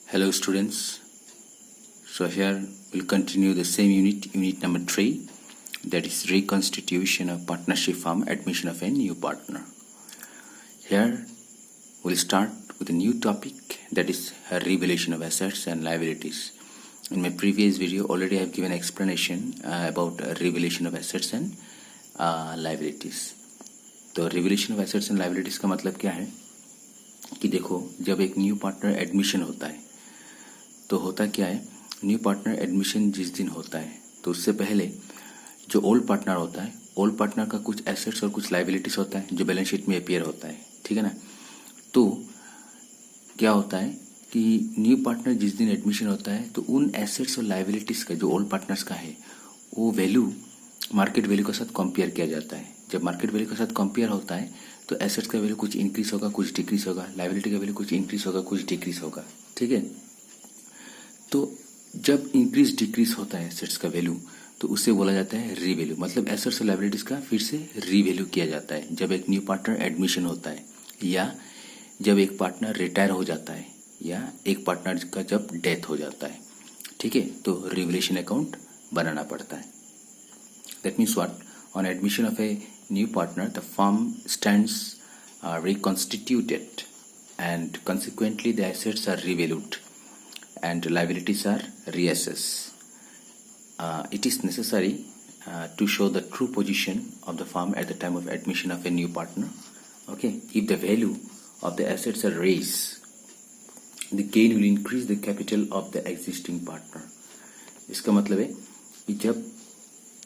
Hello students, so here we'll continue the same unit number 3, that is reconstitution of partnership firm, admission of a new partner. Here we'll start with a new topic, that is revaluation of assets and liabilities. In my previous video already I have given explanation about revaluation of assets and liabilities. तो revaluation of assets and liabilities का मतलब क्या है कि देखो, जब एक new partner admission होता है तो होता क्या है, न्यू पार्टनर एडमिशन जिस दिन होता है तो उससे पहले जो ओल्ड पार्टनर होता है, ओल्ड पार्टनर का कुछ एसेट्स और कुछ लाइबिलिटीज होता है जो बैलेंस शीट में अपीयर होता है, ठीक है ना। तो क्या होता है कि न्यू पार्टनर जिस दिन एडमिशन होता है तो उन एसेट्स और लाइबिलिटीज का जो ओल्ड पार्टनर्स का है वो वैल्यू मार्केट वैल्यू के साथ कंपेयर किया जाता है। जब मार्केट वैल्यू के साथ कंपेयर होता है तो एसेट्स का वैल्यू कुछ इंक्रीज होगा, कुछ डिक्रीज होगा, लाइबिलिटी का वैल्यू कुछ इंक्रीज होगा, कुछ डिक्रीज होगा, ठीक है। तो जब इंक्रीज डिक्रीज होता है एसेट्स का वैल्यू तो उसे बोला जाता है रीवैल्यू, मतलब एसेट्स और लाइबिलिटीज का फिर से रीवैल्यू किया जाता है जब एक न्यू पार्टनर एडमिशन होता है या जब एक पार्टनर रिटायर हो जाता है या एक पार्टनर का जब डेथ हो जाता है, ठीक है। तो रिवैल्यूएशन अकाउंट बनाना पड़ता है। That means what, on admission of A new partner the firm stands reconstituted and consequently the assets are revalued and liabilities are reassessed. It is necessary to show the true position of the firm at the time of admission of a new partner. Okay, if the value of the assets are raised, the gain will increase the capital of the existing partner. इसका मतलब है कि जब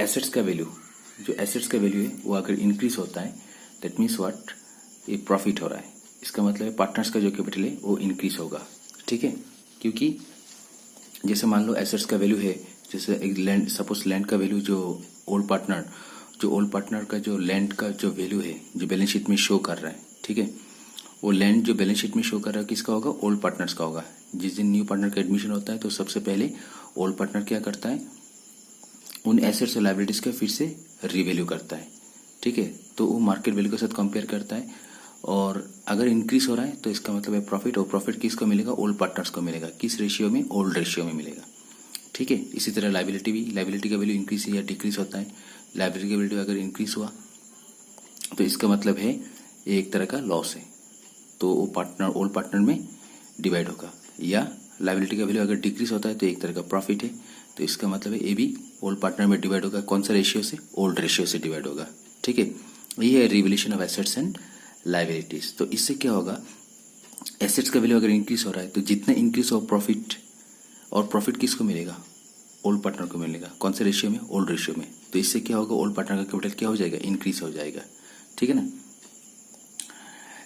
assets का value, जो assets का value है वो अगर इंक्रीज होता है, दैट मीन्स व्हाट, ये प्रॉफिट हो रहा है। इसका मतलब है पार्टनर्स का जो कैपिटल है वो इंक्रीज होगा, ठीक है। क्योंकि जैसे मान लो एसेट्स का वैल्यू है, जैसे एक लैंड, सपोज लैंड का वैल्यू जो ओल्ड पार्टनर का जो लैंड का जो वैल्यू है जो बैलेंस शीट में शो कर रहा है, ठीक है, वो लैंड जो बैलेंस शीट में शो कर रहा है किसका होगा, ओल्ड पार्टनर्स का होगा। जिस दिन न्यू पार्टनर का एडमिशन होता है तो सबसे पहले ओल्ड पार्टनर क्या करता है, उन एसेट्स और लाइबिलिटीज का फिर से रिवैल्यू करता है, ठीक है। तो वो मार्केट वैल्यू के साथ कंपेयर करता है और अगर इंक्रीज हो रहा है तो इसका मतलब है प्रॉफिट, और प्रॉफिट किसको मिलेगा, ओल्ड पार्टनर्स को मिलेगा। किस रेशियो में, ओल्ड रेशियो में मिलेगा, ठीक है। इसी तरह लाइबिलिटी भी, लाइबिलिटी का वैल्यू इंक्रीज या डिक्रीज होता है। लाइबिलिटी का वैल्यू अगर इंक्रीज हुआ तो इसका मतलब है ये एक तरह का लॉस है, तो वो पार्टनर ओल्ड पार्टनर में डिवाइड होगा। या लाइबिलिटी का वैल्यू अगर डिक्रीज होता है तो एक तरह का प्रॉफिट है, तो इसका मतलब है ये भी ओल्ड पार्टनर में डिवाइड होगा। कौन सा रेशियो से, ओल्ड रेशियो से डिवाइड होगा, ठीक है। ये है revaluation of assets and liabilities. तो इससे क्या होगा, एसेट्स का वैल्यू अगर इंक्रीज हो रहा है तो जितना इंक्रीज हो प्रॉफिट, और प्रॉफिट किसको मिलेगा, ओल्ड पार्टनर को मिलेगा। कौन से रेशियो में, ओल्ड रेशियो में। तो इससे क्या होगा, ओल्ड पार्टनर का कैपिटल क्या हो जाएगा, इंक्रीज हो जाएगा, ठीक है ना।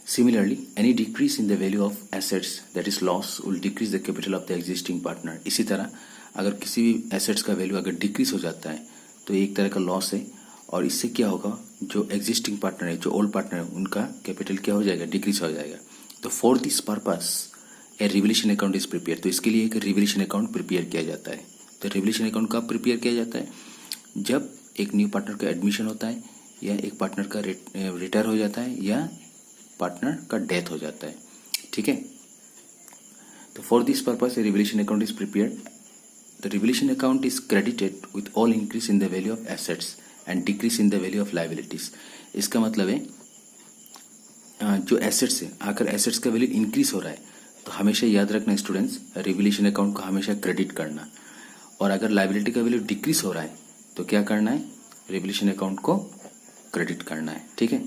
Similarly, any decrease in the value of assets, that is loss, will decrease the capital of the existing partner. इसी तरह अगर किसी भी एसेट्स का वैल्यू अगर डिक्रीज हो जाता है तो एक तरह का लॉस है, और इससे क्या होगा, जो एग्जिस्टिंग पार्टनर है, जो ओल्ड पार्टनर है, उनका कैपिटल क्या हो जाएगा, डिक्रीज हो जाएगा। तो for this purpose A revaluation account is prepare. तो इसके लिए एक रिवैल्यूएशन अकाउंट प्रिपेयर किया जाता है। तो रिवैल्यूएशन अकाउंट कब प्रिपेयर किया जाता है, जब एक न्यू पार्टनर का एडमिशन होता है या एक पार्टनर का रिटायर हो जाता है या पार्टनर का डेथ हो जाता है, ठीक है। तो for this purpose A revaluation account is prepared. The revaluation account is credited with all increase in the value of assets and decrease in the value of liabilities. इसका मतलब है जो एसेट्स है, अगर एसेट्स का वैल्यू इंक्रीज हो रहा है तो हमेशा याद रखना स्टूडेंट्स, रिवैल्यूएशन अकाउंट को हमेशा क्रेडिट करना, और अगर लाइबिलिटी का वैल्यू डिक्रीज हो रहा है तो क्या करना है, रिवैल्यूएशन अकाउंट को क्रेडिट करना है, ठीक है।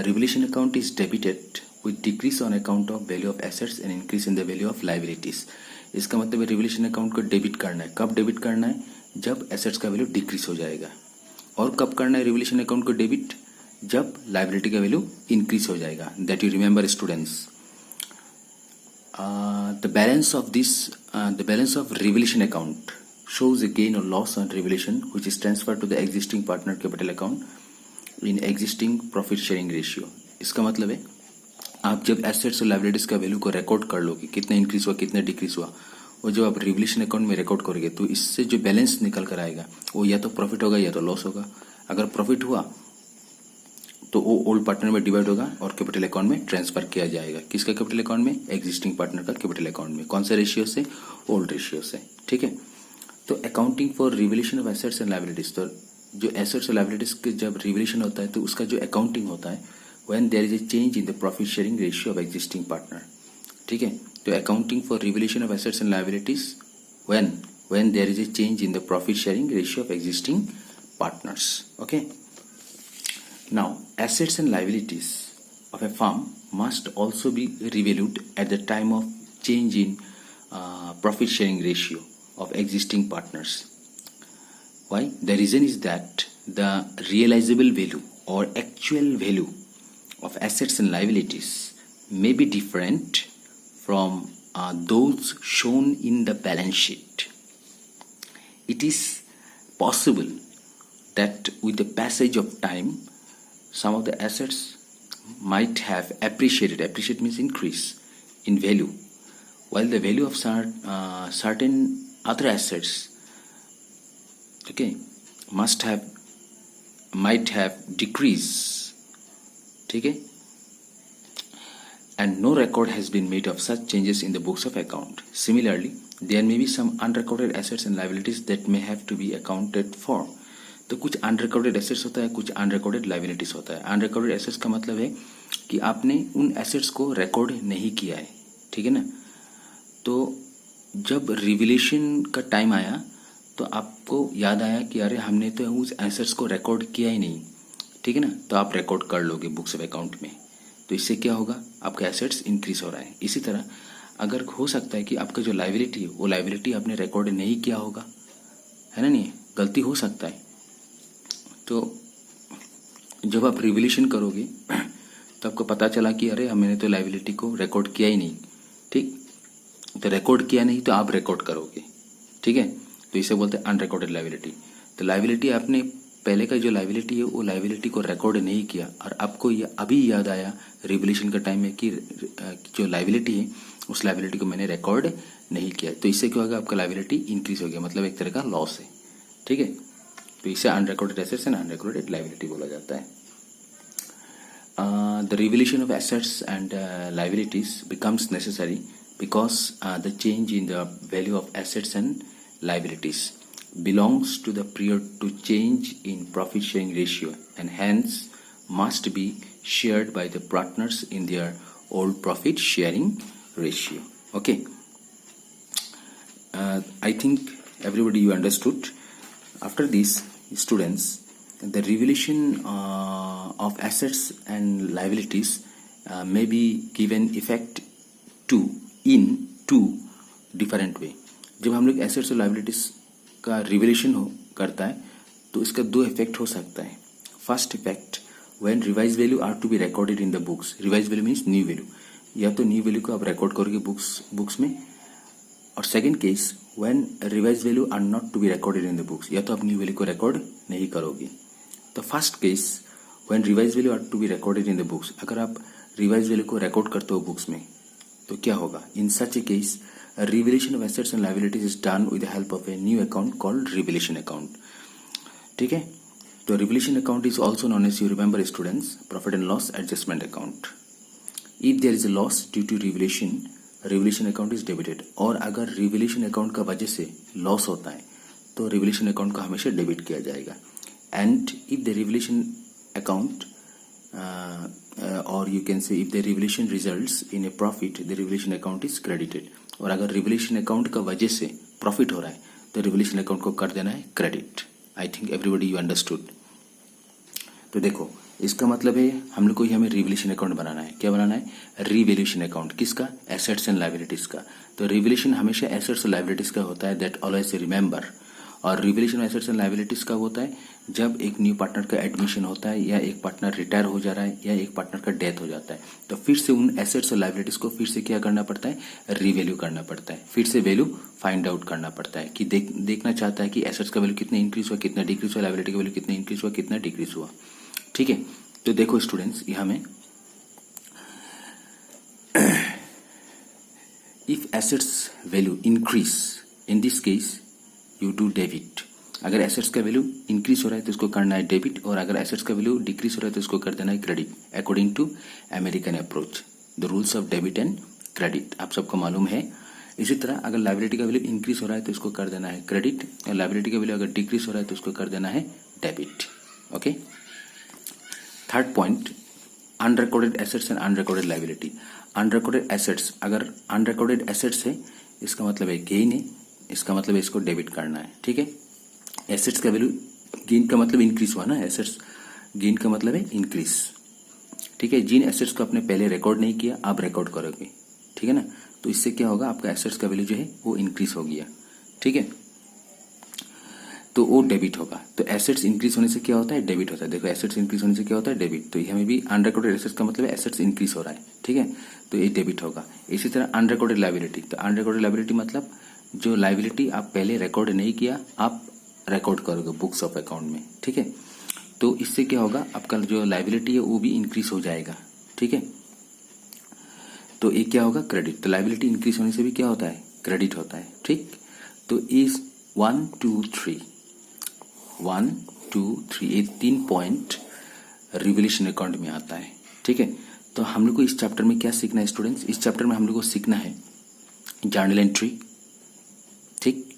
Revaluation account is debited with decrease on account of value of assets and increase in the value of liabilities. इसका मतलब है रिवैल्यूएशन अकाउंट को डेबिट करना है। कब डेबिट करना है, जब एसेट्स का वैल्यू डिक्रीज हो जाएगा। और कब करना है रिवैल्यूएशन अकाउंट को डेबिट, जब लाइबिलिटी का वैल्यू इंक्रीज हो जाएगा। That you remember students. The balance of revaluation account shows a gain or loss on revaluation which is transferred to the existing partner capital account in existing profit sharing ratio. इसका मतलब है आप जब assets और liabilities का value को record कर लोगे, कितना इंक्रीज हुआ, कितना डिक्रीज हुआ, और जब आप रिवैल्यूएशन अकाउंट में रिकॉर्ड करोगे तो इससे जो बैलेंस निकल कर आएगा वो या तो प्रॉफिट होगा या तो लॉस होगा। अगर प्रॉफिट हुआ तो वो ओल्ड पार्टनर में डिवाइड होगा और कैपिटल अकाउंट में ट्रांसफर किया जाएगा। किसका कैपिटल अकाउंट में? एग्जिस्टिंग पार्टनर का कैपिटल अकाउंट में। कौन सा रेशियो से? ओल्ड रेशियो से। ठीक है, तो accounting for revaluation of assets and liabilities, तो जो एसेट्स और लायबिलिटीज के जब रिवैल्यूएशन होता है तो उसका जो अकाउंटिंग होता है when there is a change in the profit sharing ratio of existing partner. ठीक है, तो accounting for revaluation of assets and liabilities when there is a change in the profit sharing ratio of existing partners. Okay, now assets and liabilities of a firm must also be revalued at the time of change in profit sharing ratio of existing partners. Why? The reason is that the realizable value or actual value of assets and liabilities may be different from those shown in the balance sheet. It is possible that with the passage of time, some of the assets might have appreciated. Appreciate means increase in value, while the value of certain other assets, okay, might have decreased. ठीक है, and no record has been made of such changes in the books of account. Similarly, there may be some unrecorded assets and liabilities that may have to be accounted for. तो कुछ unrecorded assets होता है, कुछ unrecorded liabilities होता है। Unrecorded assets का मतलब है कि आपने उन एसेट्स को रिकॉर्ड नहीं किया है। ठीक है ना, तो जब रिवैल्यूएशन का टाइम आया तो आपको याद आया कि अरे हमने तो उस एसेट्स को रिकॉर्ड किया ही नहीं। ठीक है ना, तो आप रिकॉर्ड कर लोगे बुक्स ऑफ अकाउंट में, तो इससे क्या होगा? आपका एसेट्स इंक्रीज हो रहा है। इसी तरह अगर हो सकता है कि आपका जो लायबिलिटी है वो लायबिलिटी आपने रिकॉर्ड नहीं किया होगा, है ना, नहीं गलती हो सकता है। तो जब आप रिवैल्यूएशन करोगे तो आपको पता चला कि अरे हमने तो लायबिलिटी को रिकॉर्ड किया ही नहीं। ठीक, तो रिकॉर्ड किया नहीं तो आप रिकॉर्ड करोगे। ठीक है, तो इसे बोलते हैं अनरिकॉर्डेड लायबिलिटी। तो लायबिलिटी आपने पहले का जो लायबिलिटी है वो लायबिलिटी को रिकॉर्ड नहीं किया और आपको अभी याद आया रिवैल्यूएशन का टाइम में कि जो लायबिलिटी है उस लायबिलिटी को मैंने रिकॉर्ड नहीं किया। तो इससे क्या होगा? आपका लायबिलिटी इंक्रीज हो गया, मतलब एक तरह का लॉस है। ठीक है, तो इसे unrecorded assets and unrecorded liability बोला जाता है। The revaluation of assets and liabilities becomes necessary because the change in the value of assets and liabilities belongs to the period to change in profit sharing ratio and hence must be shared by the partners in their old profit sharing ratio. Okay, I think everybody you understood. After this, students, the revaluation of assets and liabilities may be given effect to in two different way. जब हम लोग assets और liabilities का revaluation करता है तो इसका दो इफेक्ट हो सकता है। First effect, when revise value are to be recorded in the books. Revise value means new value, या तो न्यू वैल्यू को आप रिकॉर्ड करोगे बुक्स में। और second case, when revise value are not to be recorded in the books, या तो आप न्यू वैल्यू को रिकॉर्ड नहीं करोगे। तो first case, when revise value are to be recorded in the books, अगर आप रिवाइज वैल्यू को रिकॉर्ड करते हो बुक्स में तो क्या होगा? इन सच ए case a revaluation of assets and liabilities is done with the help of a new account called revaluation account. ठीक है, तो revaluation account is also known as, you remember students, profit and loss adjustment account. If there is a loss due to revaluation account is debited. और अगर revaluation account का वजह से loss होता है तो revaluation account को हमेशा डेबिट किया जाएगा। And if the revaluation account or you can say if the revaluation results in a profit, the revaluation account is credited. और अगर रिवैल्यूएशन अकाउंट का वजह से प्रॉफिट हो रहा है तो रिवैल्यूएशन अकाउंट को कर देना है credit. I think everybody you understood. तो देखो, इसका मतलब है हम लोग को हमें रिवैल्यूएशन अकाउंट बनाना है। क्या बनाना है? Revaluation account. किसका? एसेट्स एंड लायबिलिटीज का। तो रिवैल्यूएशन हमेशा एसेट्स और लायबिलिटीज का होता है, दैट ऑलवेज रिमेंबर। और रिवैल्यूएशन एसेट्स एंड लायबिलिटीज का होता है जब एक न्यू पार्टनर का एडमिशन होता है या एक पार्टनर रिटायर हो जा रहा है या एक पार्टनर का डेथ हो जाता है, तो फिर से उन एसेट्स और लायबिलिटीज को फिर से क्या करना पड़ता है? रिवैल्यू करना पड़ता है। फिर से वैल्यू फाइंड आउट करना पड़ता है कि देखना चाहता है कि एसेट्स का वैल्यू कितना इंक्रीज हुआ, कितना डिक्रीज हुआ, लायबिलिटी का वैल्यू कितना इंक्रीज हुआ, कितना डिक्रीज हुआ। ठीक है, तो देखो स्टूडेंट्स, यहाँ में if assets value increase, in this case you do debit, अगर एसेट्स का वैल्यू इंक्रीज हो रहा है तो इसको करना है डेबिट, और अगर एसेट्स का वैल्यू डिक्रीज हो रहा है तो इसको कर देना है credit, according to American approach, the rules of debit and credit आप सबको मालूम है। इसी तरह अगर लाइबिलिटी का वैल्यू इंक्रीज हो रहा है तो इसको कर देना है क्रेडिट, और लाइबिलिटी का वैल्यू अगर डिक्रीज हो रहा है तो इसको कर देना है debit. Okay, third point, unrecorded assets and unrecorded liability. Unrecorded assets, अगर अनरिकॉर्डेड एसेट्स है इसका मतलब है गेन है, इसका मतलब है इसको डेबिट करना है। ठीक है, एसेट्स का वैल्यू, गेन का मतलब इंक्रीज हुआ ना, एसेट्स गेन का मतलब है इंक्रीज। ठीक है, जिन एसेट्स को आपने पहले रिकॉर्ड नहीं किया आप रिकॉर्ड करोगे, ठीक है ना, तो इससे क्या होगा, आपका एसेट्स का वैल्यू जो है वो इंक्रीज हो गया। ठीक है, तो वो डेबिट होगा। तो एसेट्स इंक्रीज होने से क्या होता है, डेबिट होता है। देखो एसेट्स इंक्रीज होने से क्या होता है, डेबिट। तो हमें भी अनरिकॉर्डेड एसेट्स का मतलब है एसेट्स इंक्रीज हो रहा है। ठीक है, तो ये डेबिट होगा। इसी तरह अनरिकॉर्डेड लाइबिलिटी, तो अनरिकॉर्डेड लाइबिलिटी मतलब जो लाइबिलिटी आप पहले रिकॉर्ड नहीं किया आप रिकॉर्ड करोगे बुक्स ऑफ अकाउंट में। ठीक है, तो इससे क्या होगा, आपका जो लाइबिलिटी है वो भी इंक्रीज हो जाएगा। ठीक है, तो ये क्या होगा, क्रेडिट। तो लाइबिलिटी इंक्रीज होने से भी क्या होता है, क्रेडिट होता है। ठीक, तो इस 1 2 3 ये 3 पॉइंट रिवोल्यूशन अकाउंट में आता है। ठीक है, तो हम लोग को इस चैप्टर में क्या सीखना है स्टूडेंट्स, इस चैप्टर में हम लोग को सीखना है जर्नल एंट्री। ठीक,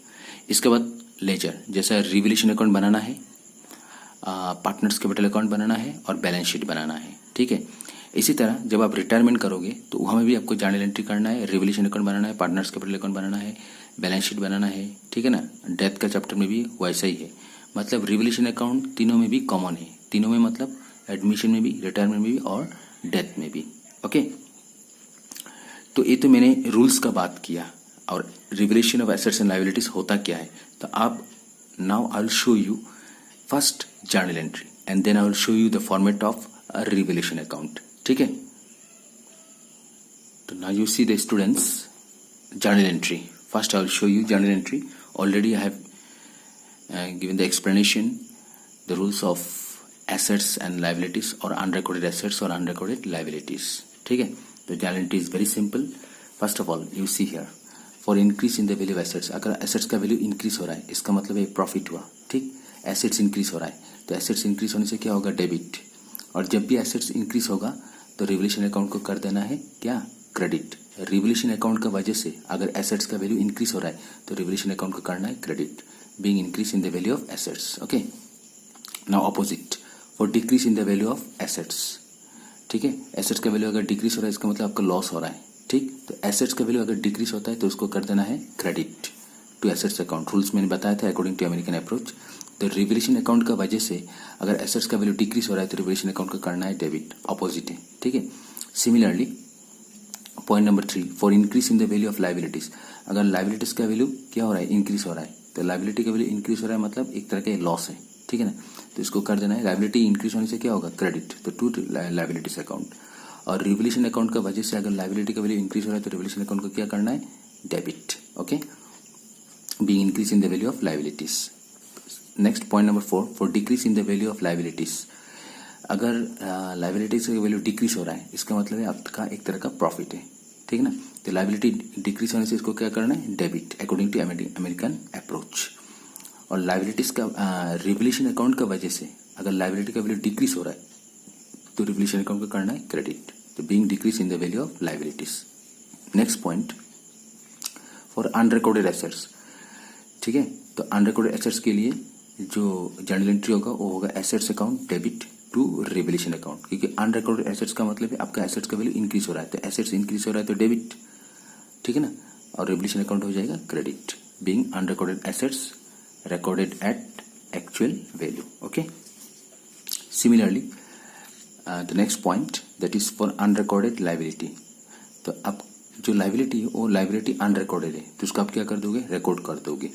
इसके बाद लेजर, जैसा रिवोल्यूशन अकाउंट बनाना है, पार्टनर्स कैपिटल अकाउंट बनाना है और बैलेंस शीट बनाना है। ठीक है, इसी तरह जब आप रिटायरमेंट करोगे तो वहाँ में भी आपको जर्नल एंट्री करना है, रिवोल्यूशन अकाउंट बनाना है, पार्टनर्स कैपिटल अकाउंट बनाना है, बैलेंस शीट बनाना है। ठीक है ना, डेथ का चैप्टर में भी वैसा ही है। मतलब रिवोल्यूशन अकाउंट तीनों में भी कॉमन है, तीनों में मतलब एडमिशन में भी, रिटायरमेंट में भी और डेथ में भी। ओके, तो ये तो मैंने रूल्स का बात किया और revolution of assets and liabilities होता क्या है। तो आप now I will show you first journal entry and then I will show you the format of revolution account. ठीक है, तो now you see the students journal entry. First I will show you journal entry. Already I have given the explanation, the rules of assets and liabilities or unrecorded assets or unrecorded liabilities. ठीक है, तो journal entry is very simple. First of all, you see here, for increase in the value of assets, अगर assets का value increase हो रहा है इसका मतलब है प्रॉफिट हुआ। ठीक, assets increase हो रहा है तो assets increase होने से क्या होगा, डेबिट। और जब भी assets increase होगा तो रिवोल्यूशन अकाउंट को कर देना है क्या, क्रेडिट। रिवोल्यूशन अकाउंट का वजह से अगर assets का वैल्यू इंक्रीज हो रहा है तो रिवोल्यूशन अकाउंट को करना है credit, being increase in the value of assets. Okay, now opposite, for decrease in the value of assets. ठीक है, एसेट्स का वैल्यू अगर डिक्रीज हो रहा है इसका मतलब आपका लॉस हो रहा है। ठीक, तो एसेट्स का वैल्यू अगर डिक्रीज होता है तो उसको कर देना है credit to assets account. Rules मैंने बताया था अकॉर्डिंग टू अमेरिकन अप्रोच। तो रिवोल्यूशन अकाउंट का वजह से अगर एसेट्स का वैल्यू डिक्रीज हो रहा है तो रिवोल्यूशन अकाउंट का करना है डेबिट, ऑपोजिट है। ठीक है, similarly point number 3, for increase in the value of liabilities, अगर लाइबिलिटीज का वैल्यू क्या हो रहा है, इंक्रीज हो रहा है, तो लाइबिलिटी का वैल्यू इंक्रीज हो रहा है मतलब एक तरह का लॉस है। ठीक है ना, तो इसको कर देना है, लाइबिलिटी इंक्रीज होने से क्या होगा, क्रेडिट, तो टू लाइबिलिटीज अकाउंट। और रिवोल्यूशन अकाउंट का वजह से अगर लाइबिलिटी का वैल्यू इंक्रीज हो रहा है तो रिवोल्यूशन अकाउंट को क्या करना है, debit. Okay, being increase in the value of liabilities. Next point number 4, for decrease in the value of liabilities, अगर लाइबिलिटीज का वैल्यू डिक्रीज हो रहा है इसका मतलब है आपका एक तरह का प्रॉफिट है। ठीक है ना, तो लाइबिलिटी डिक्रीज होने से इसको क्या करना है, debit, according to American approach. और लाइबिलिटीज का रिवोल्यूशन अकाउंट का वजह से अगर लाइबिलिटी का वैल्यू डिक्रीज हो रहा है तो रिवोल्यूशन अकाउंट को करना है क्रेडिट, तो being decrease in the value of liabilities. Next point, for unrecorded assets. ठीक है, तो अनरिकॉर्डेड एसेट्स के लिए जो जर्नल एंट्री होगा वो होगा assets account debit to revolution account, क्योंकि अनरिकॉर्डेड एसेट्स का मतलब है आपका एसेट्स का वैल्यू इंक्रीज हो रहा है, तो एसेट्स इंक्रीज हो रहा है तो डेबिट। ठीक है ना, और रिवोल्यूशन अकाउंट हो जाएगा credit, being unrecorded assets recorded at actual value. Okay, similarly the next point, that is for unrecorded liability. तो अब जो लाइबिलिटी है वो लाइबिलिटी अनरिकॉर्डेड है तो उसको आप क्या कर दोगे, रिकॉर्ड कर दोगे।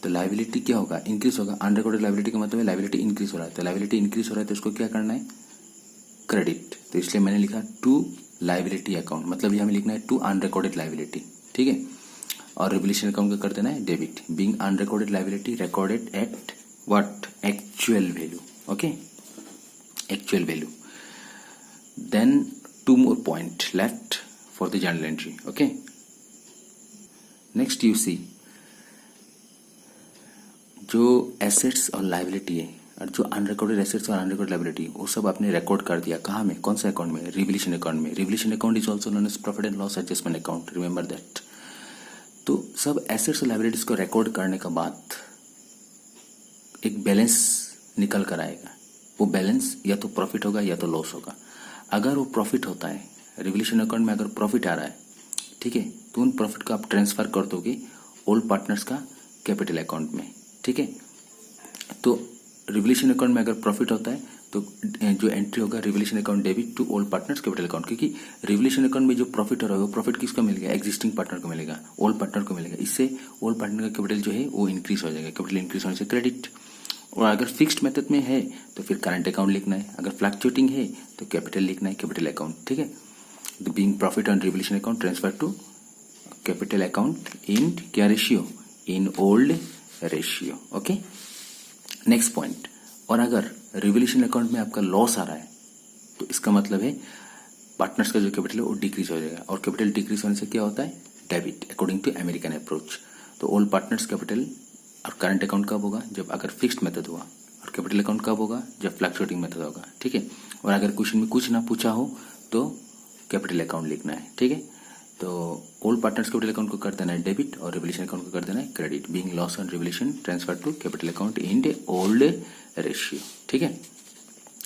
तो लाइबिलिटी क्या होगा, इंक्रीज होगा। अनरिकॉर्डेड लाइबिलिटी का मतलब है लाइबिलिटी इंक्रीज हो रहा है, तो लाइबिलिटी इंक्रीज हो रहा है तो उसको क्या करना है, क्रेडिट। तो इसलिए मैंने लिखा टू लाइबिलिटी अकाउंट, मतलब ये हमें लिखना है टू अनरिकॉर्डेड लाइबिलिटी। ठीक है, और रिवोल्यूशन अकाउंट का कर देना है debit, being unrecorded liability recorded at what, actual value. Okay, actual value. Then 2 more point left for the journal entry. Okay, next you see जो एसेट्स और लाइबिलिटी है और जो अनरिकॉर्डेड एसेट्स और अनरिकॉर्डेड लाइबिलिटी वो सब आपने रिकॉर्ड कर दिया। कहाँ में? कौन सा अकाउंट में? रिवोल्यूशन अकाउंट में। Revolution account is also known as profit and loss adjustment account, remember that. तो सब एसेट्स और लाइबिलिटीज को रिकॉर्ड करने के बाद एक बैलेंस निकल कर आएगा। वो बैलेंस या तो प्रॉफिट होगा या तो लॉस होगा। अगर वो प्रॉफिट होता है, रिवोल्यूशन अकाउंट में अगर प्रॉफिट आ रहा है, ठीक है, तो उन प्रॉफिट को आप ट्रांसफर कर दोगे ओल्ड पार्टनर्स का कैपिटल अकाउंट में, ठीक है। तो रिवोल्यूशन अकाउंट में अगर प्रॉफिट होता है तो जो एंट्री होगा revolution account debit to old partners capital account, क्योंकि रिवोल्यूशन अकाउंट में जो प्रॉफिट हो रहा है वो प्रॉफिट किसको मिलेगा? एग्जिस्टिंग पार्टनर को मिलेगा, ओल्ड पार्टनर को मिलेगा। इससे ओल्ड पार्टनर का कैपिटल जो है वो इंक्रीज हो जाएगा। कैपिटल इंक्रीज होने से क्रेडिट। और अगर फिक्स्ड मेथड में है तो फिर करंट अकाउंट लिखना है, अगर फ्लक्चुएटिंग है तो कैपिटल लिखना है, कैपिटल अकाउंट, ठीक है। The being profit on revolution account transfer to capital account in क्या ratio? In old ratio, okay. Next point, और अगर रिवोल्यूशन अकाउंट में आपका लॉस आ रहा है तो इसका मतलब है पार्टनर्स का जो कैपिटल है वो डिक्रीज हो जाएगा। और कैपिटल डिक्रीज होने से क्या होता है? Debit, according to American approach. तो ओल्ड पार्टनर्स कैपिटल और करंट अकाउंट कब होगा? जब अगर फिक्स्ड मेथड हुआ। और कैपिटल अकाउंट कब होगा? जब फ्लक्चुएटिंग मेथड होगा, ठीक है। और अगर क्वेश्चन में कुछ ना पूछा हो तो कैपिटल अकाउंट लिखना है, ठीक है। तो ओल्ड पार्टनर्स कैपिटल अकाउंट को कर देना है डेबिट और रिवोल्यूशन अकाउंट को कर देना है credit. Being loss on revolution transfer to capital account in old ratio, ठीक है।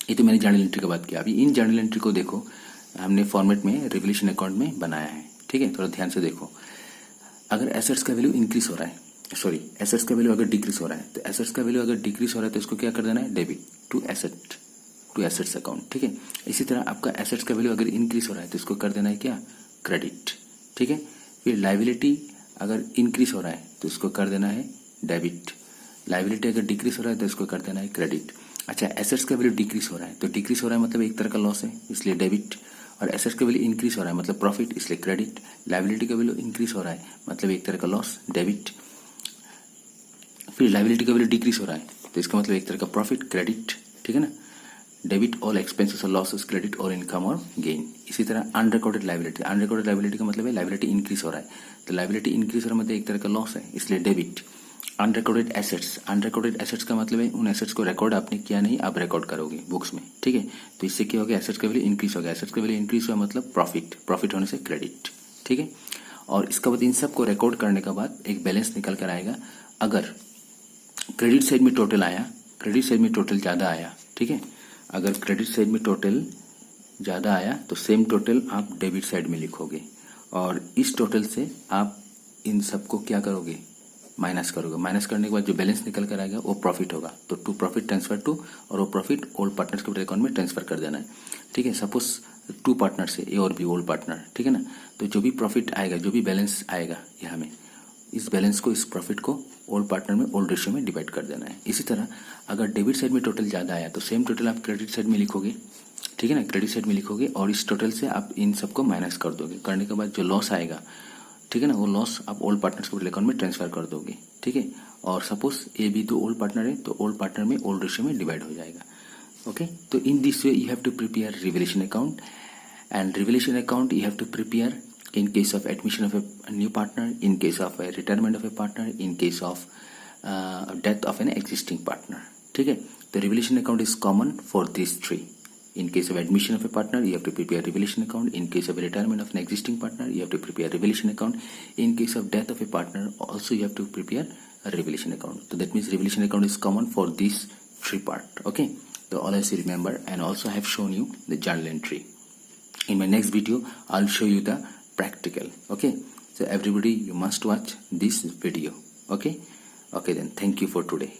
ये तो मैंने जर्नल एंट्री की बात की। अभी इन जर्नल एंट्री को देखो, हमने फॉर्मेट में रिवोल्यूशन अकाउंट में बनाया है, ठीक है। थोड़ा ध्यान से देखो। अगर एसेट्स का वैल्यू इंक्रीज हो रहा है, सॉरी एसेट्स का वैल्यू अगर डिक्रीज हो रहा है, तो एसेट्स का वैल्यू अगर डिक्रीज हो रहा है तो इसको क्या कर देना है? डेबिट टू एसेट्स अकाउंट, ठीक है। इसी तरह आपका एसेट्स का वैल्यू अगर इंक्रीज हो रहा है तो इसको कर देना है क्या? क्रेडिट, ठीक है। फिर लाइबिलिटी अगर इंक्रीज हो रहा है तो इसको कर देना है डेबिट। लाइबिलिटी अगर डिक्रीज हो रहा है तो इसको कर देना है क्रेडिट। अच्छा, एसेट्स का वैल्यू डिक्रीज हो रहा है तो डिक्रीज हो रहा है मतलब एक तरह का लॉस है, इसलिए डेबिट। और एसेट्स का वैल्यू इंक्रीज हो रहा है मतलब प्रॉफिट, इसलिए क्रेडिट। लाइबिलिटी का वैल्यू इंक्रीज हो रहा है मतलब एक तरह का लॉस, डेबिट। फिर लाइबिलिटी का वैल्यू डिक्रीज हो रहा है तो इसका मतलब एक तरह का प्रॉफिट, क्रेडिट, ठीक है ना। डेबिट ऑल एक्सपेंसेस और लॉसेस, क्रेडिट और इनकम और गेन। इसी तरह अनरिकॉर्डेड लाइबिलिटी, अनरिकॉर्डेड लाइबिलिटी का मतलब है लाइबिलिटी इंक्रीज हो रहा है, तो लाइबिलिटी इंक्रीज हो रहा है मतलब एक तरह का लॉस है, इसलिए debit. Unrecorded assets, unrecorded assets का मतलब है उन एसेट्स को रिकॉर्ड आपने किया नहीं, आप रिकॉर्ड करोगे बुक्स में, ठीक है। तो इससे क्या हो गया? एसेट्स का वैल्यू इंक्रीज हो गया। एसेट्स का वैल्यू इंक्रीज हुआ मतलब प्रॉफिट, प्रॉफिट होने से क्रेडिट, ठीक है। और इसके बाद इन सब को रिकॉर्ड करने के बाद एक बैलेंस निकल कर आएगा। अगर क्रेडिट साइड में टोटल आया, क्रेडिट साइड में टोटल ज्यादा आया, ठीक है। अगर क्रेडिट साइड में टोटल ज्यादा आया तो सेम टोटल आप डेबिट साइड में लिखोगे और इस टोटल से आप इन सबको क्या करोगे? माइनस करोगे। माइनस करने के बाद जो बैलेंस निकल कर आएगा वो प्रॉफिट होगा। तो टू प्रॉफिट ट्रांसफर टू, और वो profit old partners capital account में ट्रांसफर कर देना है, ठीक है। सपोज 2 पार्टनर्स है, ए और बी, ओल्ड पार्टनर, ठीक है ना। तो जो भी प्रॉफिट आएगा, जो भी बैलेंस आएगा यहाँ में, इस बैलेंस को, इस प्रॉफिट को ओल्ड पार्टनर में ओल्ड रेशियो में डिवाइड कर देना है। इसी तरह अगर डेबिट साइड में टोटल ज्यादा आया तो सेम टोटल आप क्रेडिट साइड में लिखोगे, ठीक है ना, क्रेडिट साइड में लिखोगे और इस टोटल से आप इन सबको माइनस कर दोगे। करने के बाद जो लॉस आएगा, ठीक है ना, वो लॉस आप ओल्ड पार्टनर्स कैपिटल अकाउंट में ट्रांसफर कर दोगे, ठीक है। और सपोज ए बी तो ओल्ड पार्टनर है तो ओल्ड पार्टनर में ओल्ड रेशियो में डिवाइड हो जाएगा, ओके। तो in this way you have to prepare revolution account, and revolution account you have to prepare in case of admission of a new partner, in case of a retirement of a partner, in case of death of an existing partner, ठीक है। तो revolution account is common for this three. In case of admission of a partner, you have to prepare revaluation account. In case of retirement of an existing partner, you have to prepare revaluation account. In case of death of a partner, also you have to prepare a revaluation account. So that means revaluation account is common for these three part. Okay. So always remember, and also I have shown you the journal entry. In my next video, I'll show you the practical. Okay. So everybody, you must watch this video. Okay. Okay then. Thank you for today.